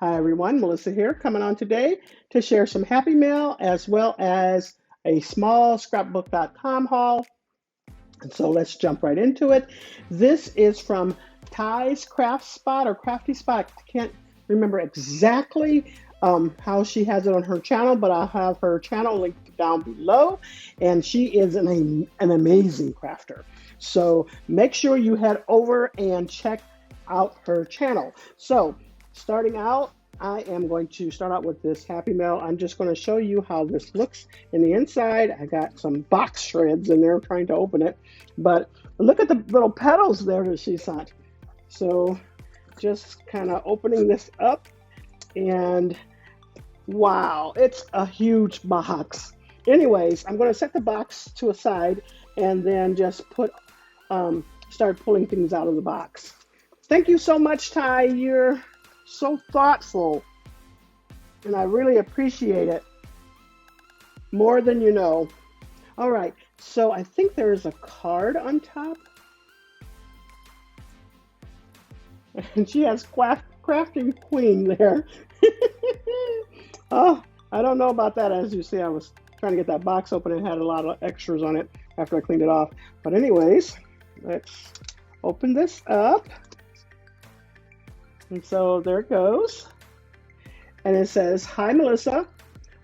Hi everyone, Melissa here, coming on today to share some Happy Mail as well as a small scrapbook.com haul. And so let's jump right into it. This is from Tai's Craft Spot or Crafty Spot. I can't remember exactly how she has it on her channel, but I'll have her channel linked down below. And she is an amazing crafter. So make sure you head over and check out her channel. So starting out, I am going to start out with this Happy Mail. I'm just going to show you how this looks in the inside. I got some box shreds in there trying to open it, but look at the little petals there that she sent. So just kind of opening this up, and wow, it's a huge box. Anyways, I'm going to set the box to a side and then just start pulling things out of the box. Thank you so much, Tai. You're so thoughtful, and I really appreciate it more than you know. All right, so I think there's a card on top, and she has Crafting Queen there. Oh, I don't know about that. As you see, I was trying to get that box open and had a lot of extras on it after I cleaned it off. But anyways, let's open this up. And so there it goes. And it says, "Hi, Melissa.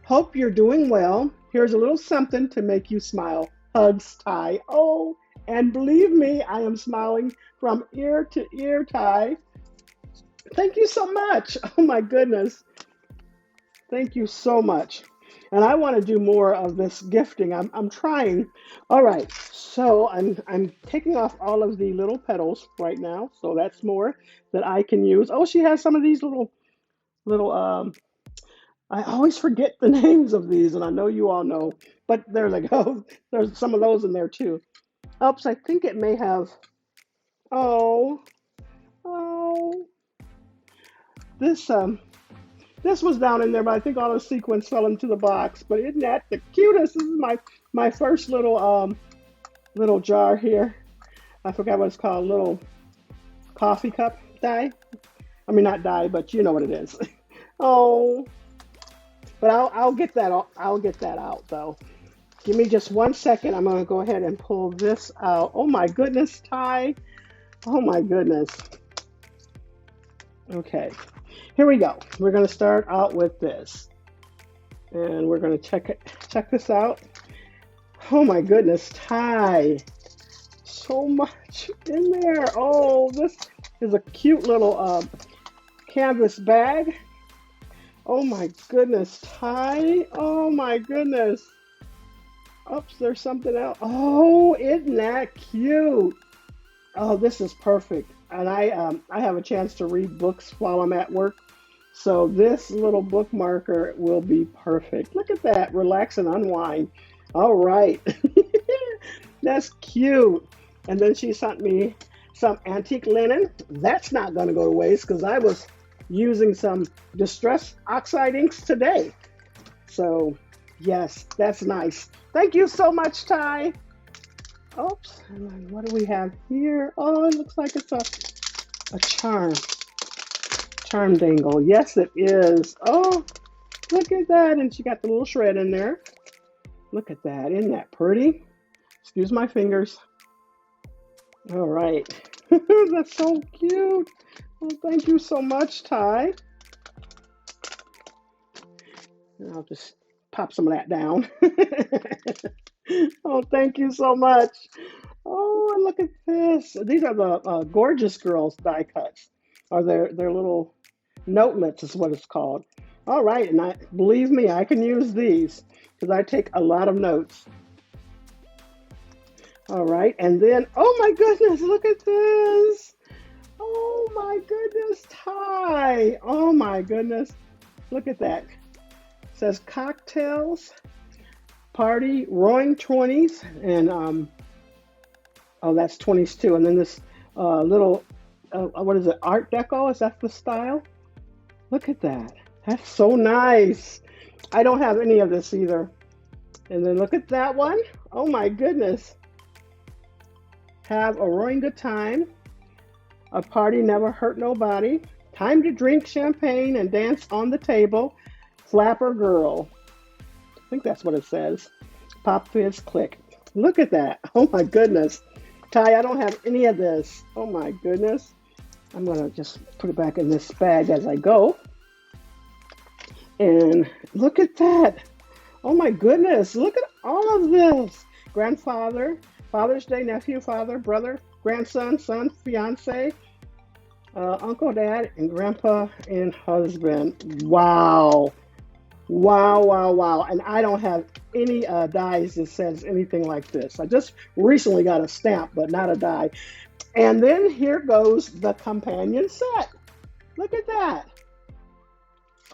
Hope you're doing well. Here's a little something to make you smile. Hugs, Tai." Oh, and believe me, I am smiling from ear to ear, Tai. Thank you so much. Oh my goodness. Thank you so much. And I want to do more of this gifting. I'm trying. All right, so I'm taking off all of the little petals right now. So that's more that I can use. Oh, she has some of these little I always forget the names of these, and I know you all know, but there they go. There's some of those in there too. Oops, I think it may have. Oh, oh, this this was down in there, but I think all the sequins fell into the box. But isn't that the cutest? This is my first little jar here. I forgot what it's called. Little coffee cup die. I mean, not die, but you know what it is. Oh, but I'll get that. I'll get that out though. Give me just 1 second. I'm gonna go ahead and pull this out. Oh my goodness, Tai. Oh my goodness. Okay, here we go. We're gonna start out with this, and we're gonna check this out. Oh my goodness, Tai. So much in there. Oh, this is a cute little canvas bag. Oh my goodness, Tai. Oh my goodness. Oops, there's something else. Oh, isn't that cute? Oh, this is perfect. And I have a chance to read books while I'm at work. So this little bookmarker will be perfect. Look at that. Relax and unwind. All right. That's cute. And then she sent me some antique linen. That's not going to go to waste because I was using some distress oxide inks today. So yes, that's nice. Thank you so much, Tai. Oops, and then what do we have here? Oh, it looks like it's a charm dangle. Yes, it is. Oh, look at that. And she got the little shred in there. Look at that. Isn't that pretty? Excuse my fingers. All right. That's so cute. Well, thank you so much, Tai. And I'll just pop some of that down. Oh, thank you so much. Oh, and look at this. These are the Gorgeous Girls die cuts, or their little notelets is what it's called. All right, and believe me, I can use these because I take a lot of notes. All right, and then, oh my goodness, look at this. Oh my goodness, Tai. Oh my goodness, look at that. It says cocktails, party, roaring 20s, and oh, that's 20s too. And then this little, what is it, Art Deco? Is that the style? Look at that. That's so nice. I don't have any of this either. And then look at that one. Oh my goodness. Have a roaring good time. A party never hurt nobody. Time to drink champagne and dance on the table. Flapper girl. I think that's what it says. Pop fizz click. Look at that. Oh my goodness. Ty, I don't have any of this. Oh my goodness. I'm going to just put it back in this bag as I go. And look at that. Oh my goodness. Look at all of this. Grandfather, Father's Day, nephew, father, brother, grandson, son, fiance, uncle, dad, and grandpa and husband. Wow. Wow, wow, wow. And I don't have any dies that says anything like this. I just recently got a stamp, but not a die. And then here goes the companion set. Look at that.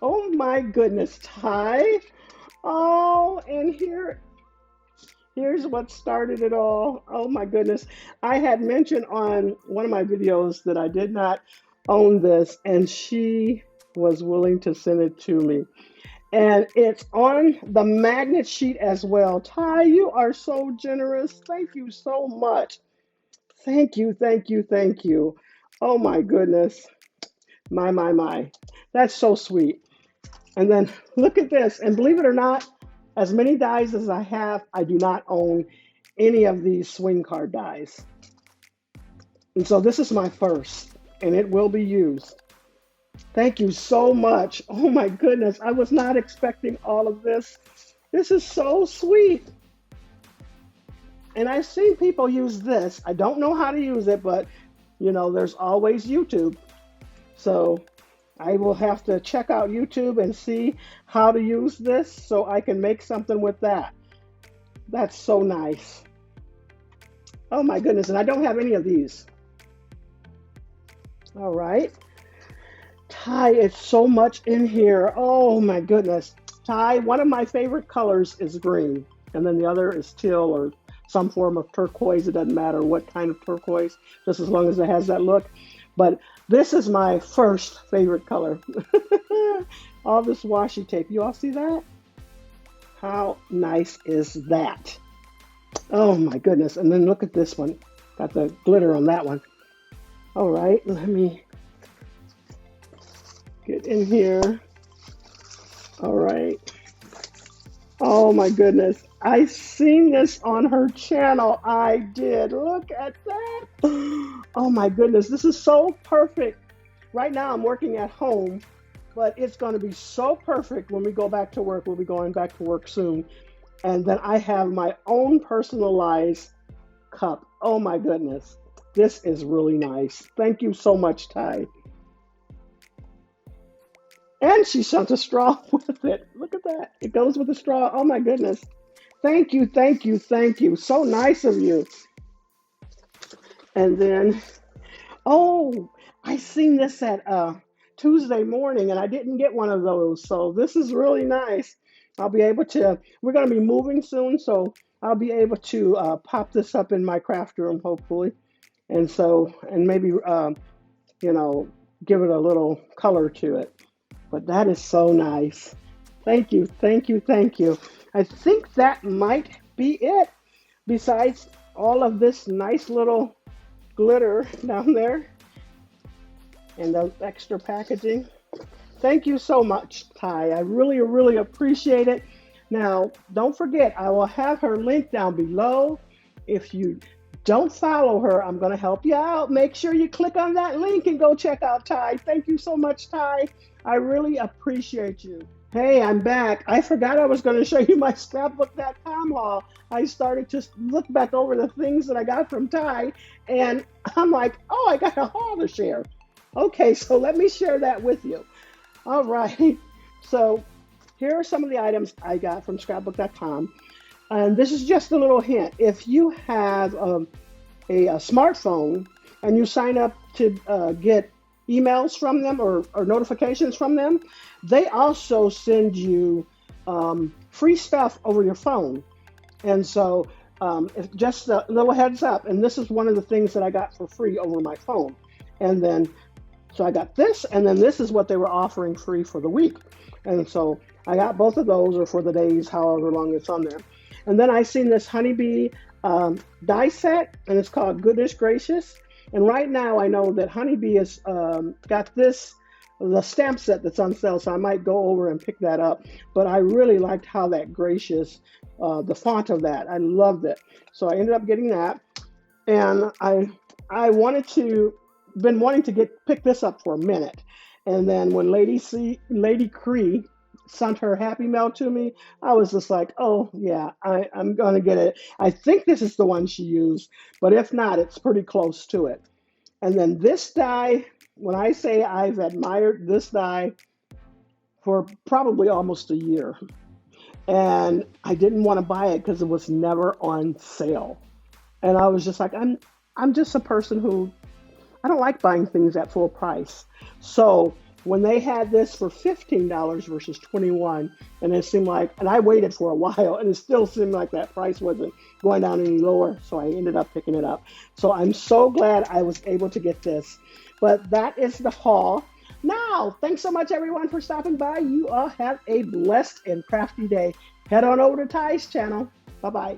Oh my goodness, Ty. Oh, and here's what started it all. Oh my goodness. I had mentioned on one of my videos that I did not own this, and she was willing to send it to me. And it's on the magnet sheet as well. Ty, you are so generous. Thank you so much. Thank you, thank you, thank you. Oh my goodness. My. That's so sweet. And then look at this. And believe it or not, as many dies as I have, I do not own any of these swing card dies. And so this is my first, and it will be used. Thank you so much. Oh my goodness. I was not expecting all of this. This is so sweet. And I've seen people use this. I don't know how to use it, but you know, there's always YouTube. So I will have to check out YouTube and see how to use this so I can make something with that. That's so nice. Oh my goodness. And I don't have any of these. All right. Ty, it's so much in here. Oh my goodness. Ty, one of my favorite colors is green, and then the other is teal or some form of turquoise. It doesn't matter what kind of turquoise, just as long as it has that look. But this is my first favorite color. All this washi tape. You all see that? How nice is that? Oh my goodness. And then look at this one. Got the glitter on that one. All right, let me get in here. All right. Oh my goodness. I seen this on her channel. I did. Look at that. Oh my goodness. This is so perfect. Right now I'm working at home, but it's going to be so perfect when we go back to work. We'll be going back to work soon. And then I have my own personalized cup. Oh my goodness. This is really nice. Thank you so much, Ty. And she sent a straw with it. Look at that. It goes with the straw. Oh my goodness. Thank you, thank you, thank you. So nice of you. And then, oh, I seen this at Tuesday morning and I didn't get one of those. So this is really nice. I'll be able to, we're going to be moving soon. So I'll be able to pop this up in my craft room, hopefully. And so, and maybe, you know, give it a little color to it. But that is so nice. Thank you, thank you, thank you. I think that might be it. Besides all of this nice little glitter down there and the extra packaging. Thank you so much, Ty. I really, really appreciate it. Now, don't forget, I will have her link down below. If you don't follow her, I'm going to help you out. Make sure you click on that link and go check out Ty. Thank you so much, Ty. I really appreciate you. Hey, I'm back. I forgot I was going to show you my scrapbook.com haul. I started to look back over the things that I got from Ty, and I'm like, oh, I got a haul to share. Okay, so let me share that with you. All right. So here are some of the items I got from scrapbook.com. And this is just a little hint. If you have a smartphone and you sign up to get emails from them or notifications from them, they also send you free stuff over your phone. And so just a little heads up, and this is one of the things that I got for free over my phone. And then, so I got this, and then this is what they were offering free for the week. And so I got both of those, or for the days, however long it's on there. And then I seen this honeybee die set, and it's called Goodness Gracious. And right now I know that honeybee has got this the stamp set that's on sale, so I might go over and pick that up. But I really liked how that gracious, the font of that, I loved it. So I ended up getting that, and I wanted to been wanting to get pick this up for a minute, and then when Lady Cree sent her Happy Mail to me, I was just like, oh yeah, I'm gonna get it. I think this is the one she used, but if not, it's pretty close to it. And then this die, when I say I've admired this die for probably almost a year, and I didn't want to buy it because it was never on sale. And I was just like, I'm just a person who I don't like buying things at full price. So when they had this for $15 versus 21, and it seemed like, and I waited for a while, and it still seemed like that price wasn't going down any lower. So I ended up picking it up. So I'm so glad I was able to get this. But that is the haul. Now, thanks so much everyone for stopping by. You all have a blessed and crafty day. Head on over to Ty's channel. Bye bye.